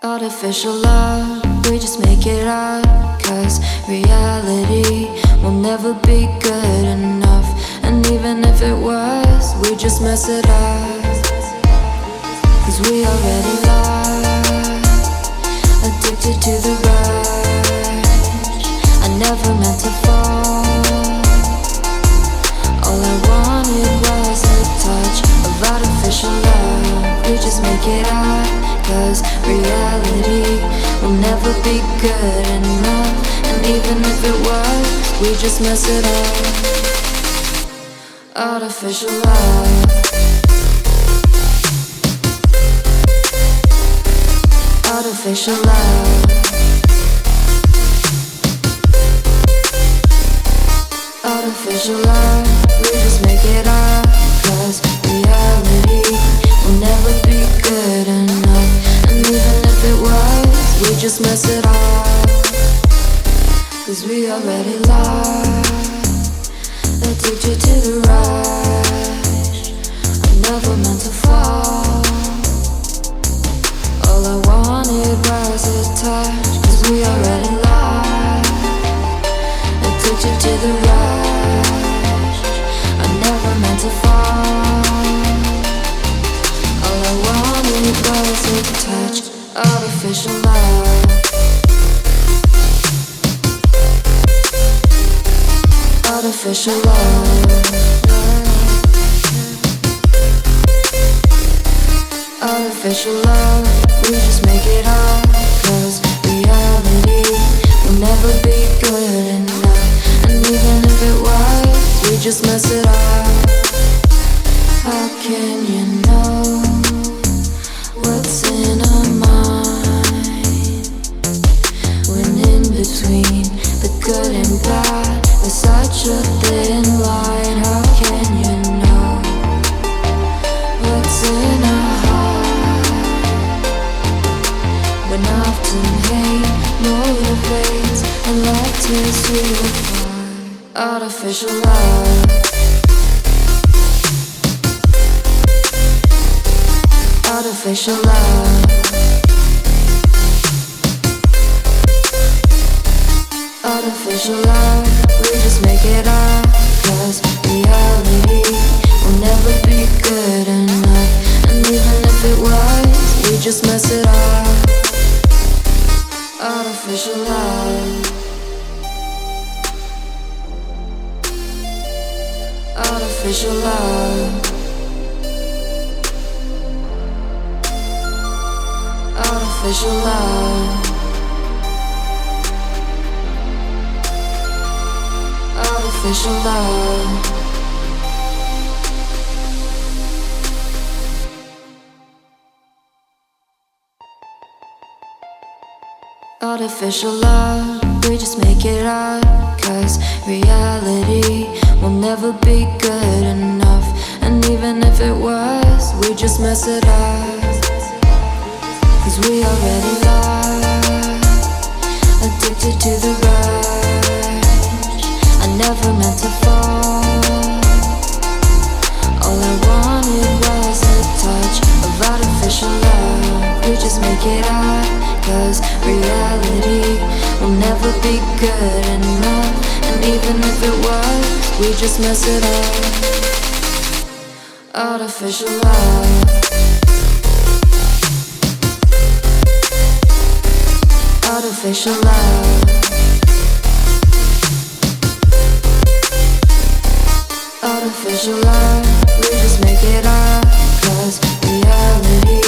Artificial love, we just make it up. Cause reality will never be good enough. And even if it was, we just mess it up. Cause we already lost, addicted to the rush. I never meant to fall. All I wanted was a touch of artificial love. We just make it up. Cause reality will never be good enough. And even if it was, we just mess it up. Artificial love. Artificial love. Artificial love. We just make it up. Cause reality will never be good enough. And even if it was, we just mess it up. Cause we already lost, addicted to the rush. I never meant to fall. All I wanted was a touch. Cause we already lost, addicted to the rush. I never meant to fall. All I wanted was a touch. Artificial love. Artificial love. Artificial love. We just make it up. Cause reality will never be good enough. And even if it was, we just mess it up. How can you know what's in our mind when in between the good and bad there's such a thin line? How can you know what's in our heart when often hate motivates and love tears you apart? Artificial love. Artificial love. Artificial love. We just make it up. Cause reality will never be good enough. And even if it was, we just mess it up. Artificial love. Artificial love. Artificial love. Artificial love. Artificial love, we just make it up. Cause reality will never be good enough. And even if it was, we just mess it up. Cause we already lost, addicted to the rush. I never meant to fall. All I wanted was a touch of artificial love. We just make it up. Cause reality will never be good enough. And even if it was, we just mess it up. Artificial love. Artificial love. Artificial love. We just make it up. Cause reality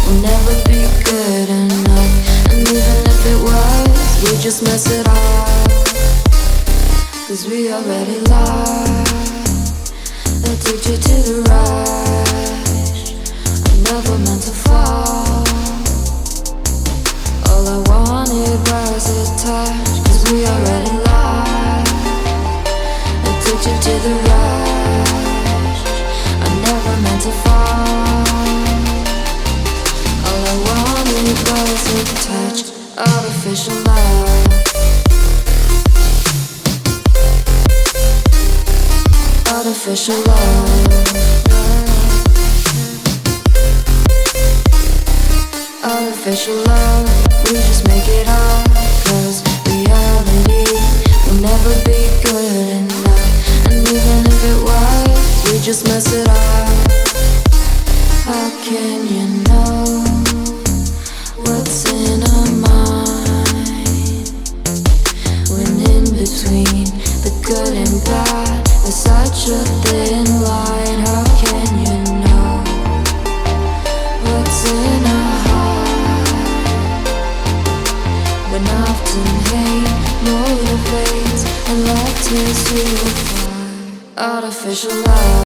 will never be good enough. And even if it was, we just mess it up. Cause we already lost, addicted to the rush. I never meant to fall. All I wanted was a touch. Cause we already lost, addicted to the rush. I never meant to fall. All I wanted was a touch. Artificial love. Artificial love. artificial love, we just make it up. 'Cause reality will never be good enough. And even if it was, we just mess it up. How can you know what's in our mind? When in between the good and bad, there's such a thin line. How can you know what's in our heart? When often hate motivates and love tears you apart. Artificial love.